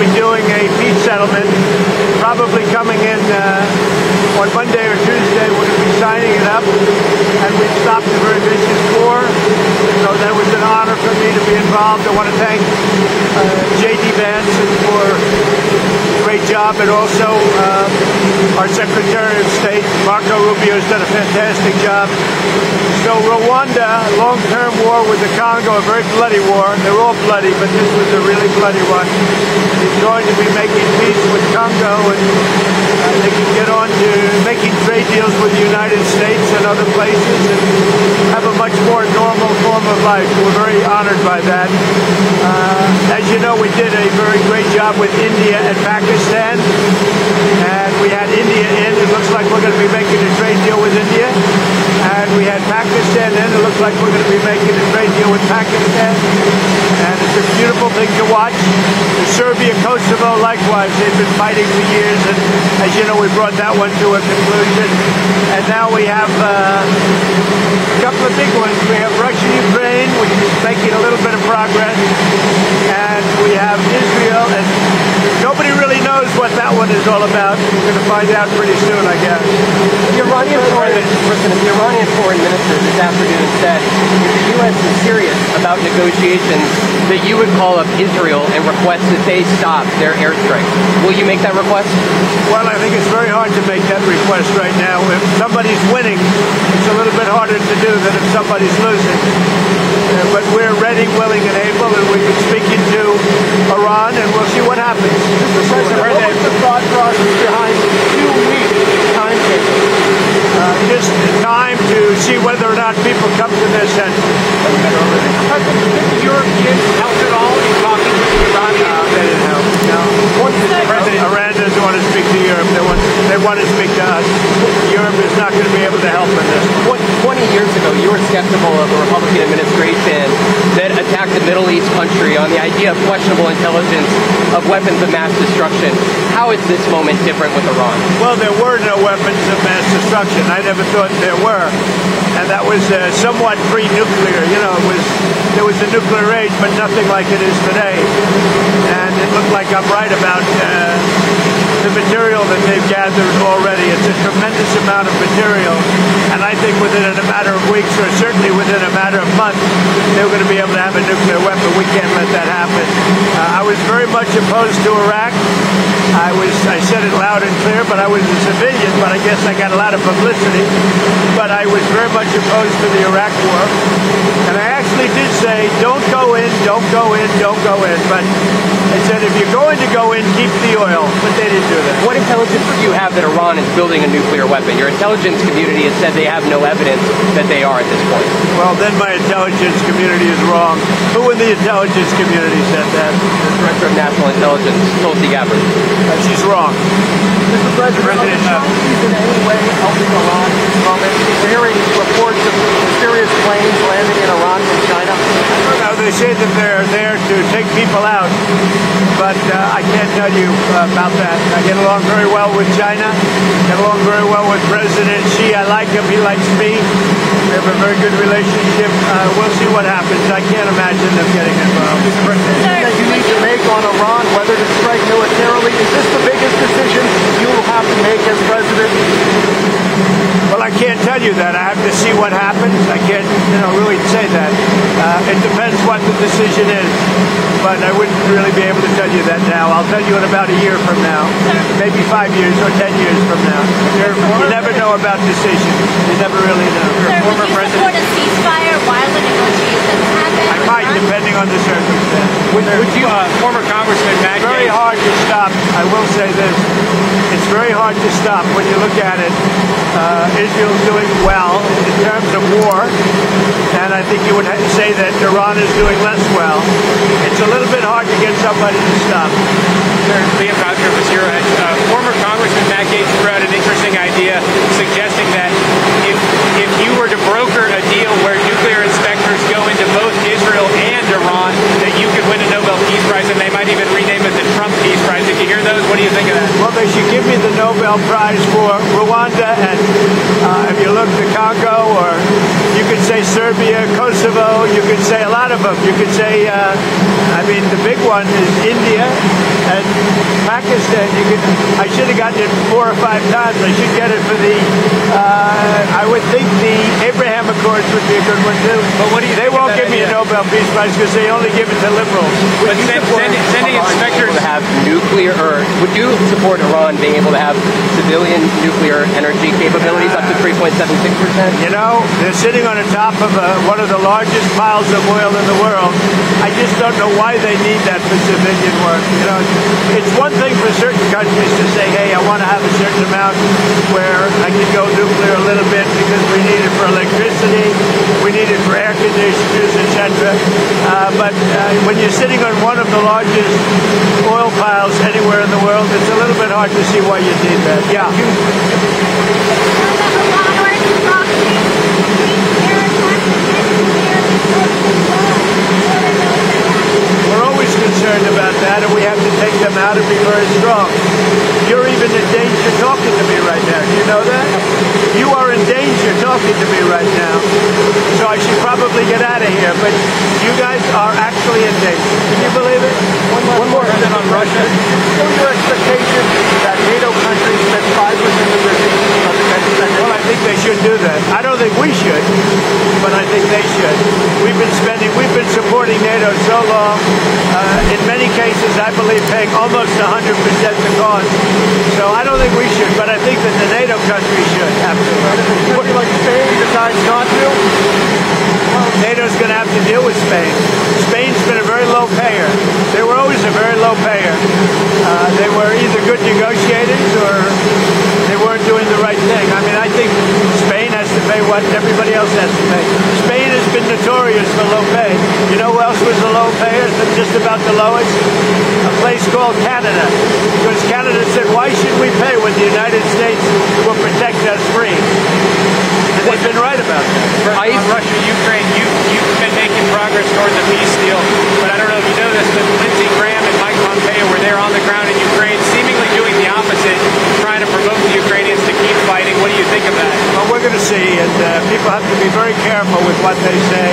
be doing a peace settlement, probably coming in on Monday or Tuesday. We're going to be signing it up, and we've stopped a very vicious war. So that was an honor for me to be involved. I want to thank J.D. Vance for a great job, and also our Secretary of State, Marco Rubio, has done a fantastic job. So Rwanda, long-term war with the Congo, a very bloody war. They're all bloody, but this was a really bloody one. He's going to be making peace with Congo, and they can get on to making trade deals with the United States and other places and have a much more normal form of life. We're very honored by that. As you know, we did a very great job with India and Pakistan, and we had India in. It looks like we're going to be making a trade deal with India. And we had Pakistan in. It looks like we're going to be making a trade deal with Pakistan. And it's a beautiful thing to watch. The Serbia, Kosovo, likewise, they've been fighting for years. And as you know, we brought that one to a conclusion. And now we have a couple of big ones. We have Russia, Ukraine, which is making a little bit of progress. And we have Israel. And nobody really knows what that one is all about. We're going to find out pretty soon, I guess. The Iranian foreign minister this afternoon said if the U.S. is serious about negotiations that you would call up Israel and request that they stop their airstrikes. Will you make that request? Well, I think it's very hard to make that request right now. If somebody's winning, it's a little bit harder to do than if somebody's losing. But we're ready, willing, and able, and we've been speaking to Iran, and we'll see what happens. Mr. President, what was the thought process behind 2-week timetable? Just time to see whether or not people come to their senses. President, did the Europeans help at all in talking with the Iranians? They didn't help. No. Iran doesn't want to speak to Europe. They want to speak to us. Europe is not going to be able to help in this. 20 years ago, you were skeptical of a Republican administration that attacked a Middle East country on the idea of questionable intelligence of weapons of mass destruction. How is this moment different with Iran? Well, there were no weapons of mass destruction. I never thought there were. And that was somewhat pre-nuclear. You know, there was a nuclear age, but nothing like it is today. And it looked like I'm right about the material that they've gathered already. It's a tremendous amount of material. And I think within a matter of weeks, or certainly within a matter of months, they're going to be able to have a nuclear weapon. We can't let that happen. I was very much opposed to Iraq. I said it loud and clear, but I was a civilian, but I guess I got a lot of publicity. But I was very much opposed to the Iraq war. And I actually did say, don't go in, don't go in, don't go in. But I said, if you're going to go in, keep the oil. But they didn't do that. What intelligence do you have that Iran is building a nuclear weapon? Your intelligence community has said they have no evidence that they are at this point. Well, then my intelligence community is wrong. Who in the intelligence community said that? The Director of National Intelligence, Tulsi Gabbard. She's wrong. Mr. President, are the Saudis in any way helping Iran at this moment? We're hearing reports of mysterious planes landing in Iran from China. No, they say that they're there to take people out, but I can't tell you about that. I get along very well with China, get along very well with President Xi. I like him, he likes me. We have a very good relationship. We'll see what happens. I can't imagine them getting involved. That you need to make on Iran, whether to strike militarily, is this the biggest decision you will have to make as president? Well, I can't tell you that. I have to see what happens. I can't, really say that. It depends what the decision is. But I wouldn't really be able to tell you that now. I'll tell you in about a year from now. Maybe 5 years or 10 years from now. You never know about decisions. You never really know. Sir, would you support a ceasefire while the negotiations happen? I might, depending on the circumstance. Would you, former Congressman Matt? It's very hard to stop. I will say this. It's very hard to stop when you look at it. Israel's doing well in terms of war, and I think you would say that Iran is doing less well. It's a little bit hard to get somebody to stop. Sir, Liam Gosser was here. Former Congressman Matt Gaetz threw out an interesting idea suggesting that if you were to broker a deal where nuclear inspectors go into both Israel and Iran, that you could win a Nobel Peace Prize, and they might even rename it the Trump Peace Prize. Did you hear those? What do you think of that? Well, they should give me the Nobel Prize for Rwanda, and if you look to Congo, or you could say Serbia, Kosovo, you could say a lot of them. You could say, the big one is India, and understand. I should have gotten it 4 or 5 times. I should get it for the. I would think the Abraham Accords would be a good one too. But what do you? They won't give me a Nobel Peace Prize because they only give it to liberals. But sending inspectors to have nuclear, or would you support Iran being able to have civilian nuclear energy capabilities up to 3.76%? You know, they're sitting on the top of one of the largest piles of oil in the world. I just don't know why they need that for civilian work. You know, it's one thing for certain countries to say, hey, I want to have a certain amount where I can go nuclear a little bit because we need it for electricity, we need it for air conditioners, etc. But when you're sitting on one of the largest oil piles anywhere in the world, it's a little bit hard to see why you need that. Yeah. We're always concerned about that, and we have to take them out and be very strong. You're even in danger talking to me right now. Do you know that? You are in danger talking to me right now. So I should probably get out of here. But you guys are actually in danger. Can you believe it? One more question on Russia. What are your expectations that NATO countries spend 5% of their GDP on defense spending? Well, I think they should do that. I don't think we should, but I think they should. We've been supporting NATO so long. In many cases, I believe paying almost 100% the cost. So I don't think we should, but I think that the NATO countries should. Absolutely. What, like Spain decides not to? Well, NATO's going to have to deal with Spain. Spain's been a very low payer. They were always a very low payer. They were either good negotiators or they weren't doing the right thing. I mean, I think Spain has to pay what everybody else has to pay. Spain has been notorious for low pay. You know who else was the low payer? Just about the lowest? A place called Canada. Because Canada said, why should we pay when the United States will protect us free? And they've been right about that. on Russia, Ukraine, you've been making progress towards a peace deal, but I don't know if you know this, but Lindsey Graham and Mike Pompeo were there on the ground in Ukraine, seemingly doing the opposite, trying to provoke the Ukrainians to keep fighting. What do you think of that? Well, we're going to see, and people have to be very careful with what they say.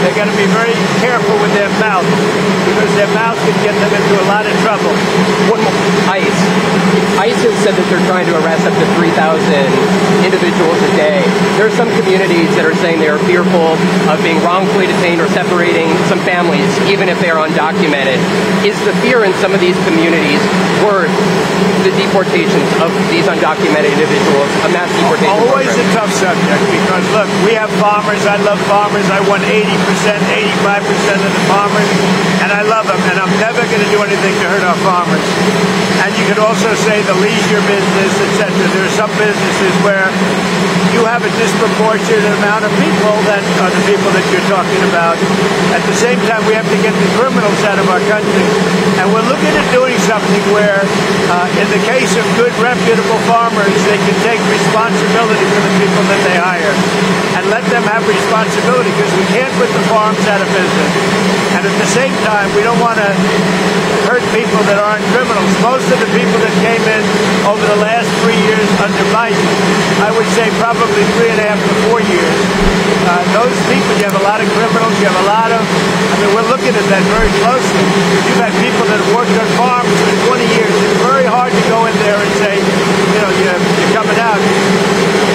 They've got to be very careful with their mouth, because their mouth can get them into a lot of trouble. ICE has said that they're trying to arrest up to 3,000 individuals a day. There are some communities that are saying they are fearful of being wrongfully detained or separating some families, even if they are undocumented. Is the fear in some of these communities worth the deportations of these undocumented individuals, a mass deportation Always program? a tough subject, because look, we have farmers. I love farmers. I won 80%, 85% of the farmers, and I love them, and I'm never going to do anything to hurt our farmers. And you could also say the leisure business, etc. There are some businesses where you have a disproportionate amount of people that are the people that you're talking about. At the same time, we have to get the criminals out of our country. And we're looking at doing something where, in the case of good, reputable farmers, they can take responsibility for the people that they hire and let them have responsibility, because we can't put the farms out of business. And at the same time, we don't want to hurt people that aren't criminals. Most of the people that came in over the last 3 years under Biden, I would say probably 3.5 to 4 years, those people, you have a lot of criminals, you have a lot of, we're looking at that very closely. You've had people that have worked on farms for 20 years. It's very hard to go in there and say, you're coming out.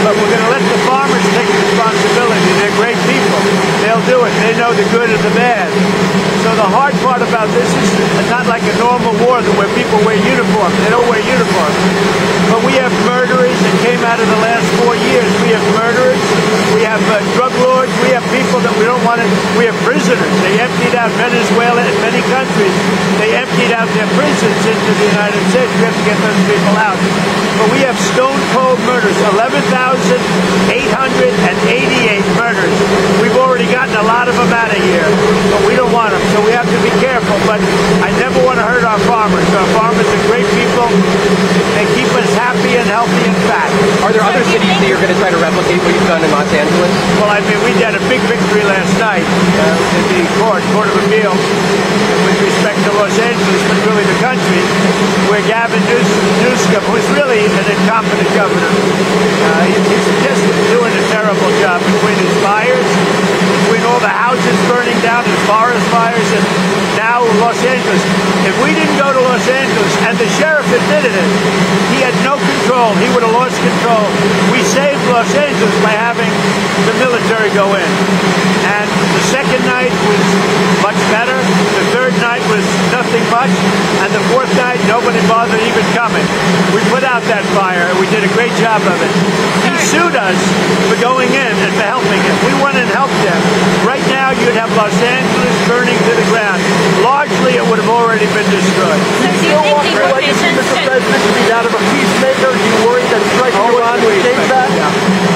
But we're going to let the farmers take responsibility. They're great people. They'll do it. They know the good and the bad. So the hard part about this is not like a normal war where people wear uniforms. They don't wear uniforms. But we have murderers that came out of the last 4 years. We have murderers. We have drug lords. We have people that we don't want to. We have prisoners. They emptied out Venezuela and many countries. They emptied out their prisons into the United States. We have to get those people out. But we have stone cold murders. 11,888 murders. We've already gotten a lot of them out of here, but we don't want them. So we have to be careful. But I never want to hurt our farmers. Our farmers are great people. They keep us happy and healthy and fat. Are there other cities that you're going to try to replicate what you've done in Los Angeles? Well, we had a big victory last night in the Court of Appeal with respect to Los Angeles, but really the country, where Gavin Newsom, who's really an incompetent governor, he's just doing a terrible job between his fires, between all the houses burning down, his forest fires, and now Los Angeles. If we didn't go to Los Angeles, and the sheriff admitted is. He had no control. He would have lost control. We saved Los Angeles by having the military go in. And the second night was much better. The third night was nothing much. And the fourth night, nobody bothered even coming. We put out that fire, and we did a great job of it. He sued us for going in and for helping him. We went and helped him. Right now, you'd have Los Angeles burning to the ground. Largely, it would have already been destroyed. So do you think deportations Mr. should... President, to be that of a peacemaker? Do you worry that striking away would change that?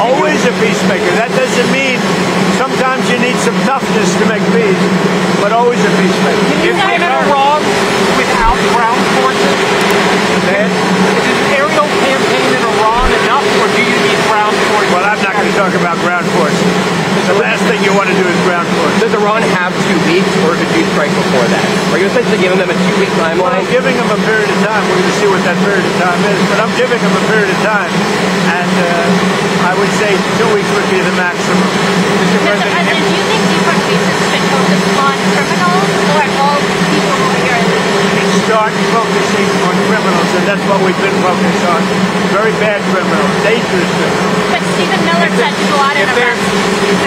Always a peacemaker. That doesn't mean sometimes you need some toughness to make peace, but always a peacemaker. If we win Iran without ground forces, then is an aerial campaign in Iran enough, or do you need ground forces? Well, I'm not going to talk about ground forces. The last thing you want to do is ground forces. Does Iran have 2 weeks, or could you strike before that? Are you essentially giving them a 2-week Well, timeline? I'm giving them a period of time. We're going to see what that period of time is, but I'm giving them a period of time. And I would say 2 weeks would be the maximum. Mr. President, do you think deportations should focus on criminals or all people who are here illegally? Start focusing on criminals, and that's what we've been focused on. Very bad criminals, dangerous criminals. But Stephen Miller said to go out and arrest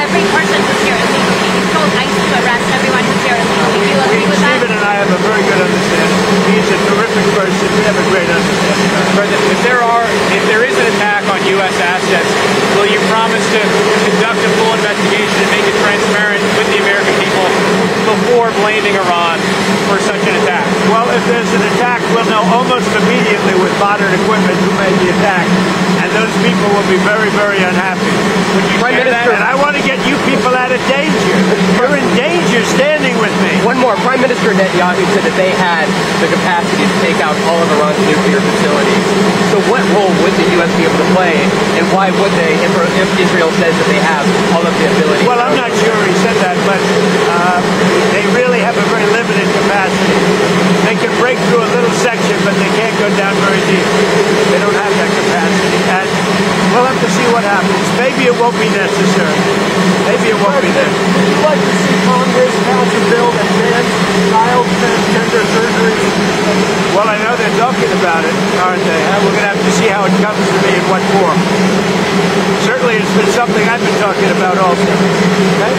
every person who's here illegally. He told ICE to arrest everyone who's here illegally. Do you agree with that? Stephen and I have a very good understanding. He's a terrific person. We have a great understanding. President, if there is an attack on U.S. assets, will you promise to conduct a full investigation and make it transparent with the American people before blaming Iran for such an attack? Well, if there's an attack, we'll know almost immediately with modern equipment who made the attack. And those people will be very, very unhappy. Would you Prime share Minister, that? And I want to get you people out of danger. You're in danger standing with me. One more. Prime Minister Netanyahu said that they had the capacity to take out all of Iran's nuclear facilities. So what role would the U.S. be able to play, and why would they, if Israel says that they have all of the ability? Well, I'm not sure he said that, but they really have a very limited capacity. They can break through a little section, but they can't go down very deep. They don't have that capacity. And we'll have to see what happens. Maybe it won't be necessary. Maybe it won't be necessary. Would you like to see Congress pass a bill that bans child transgender surgery? Well, I know they're talking about it, aren't they? We're going to have to see how it comes to me in what form. Certainly, it's been something I've been talking about also. Okay?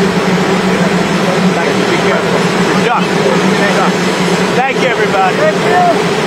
Thank you. Be careful. Duck. Thank you, everybody. Thank you.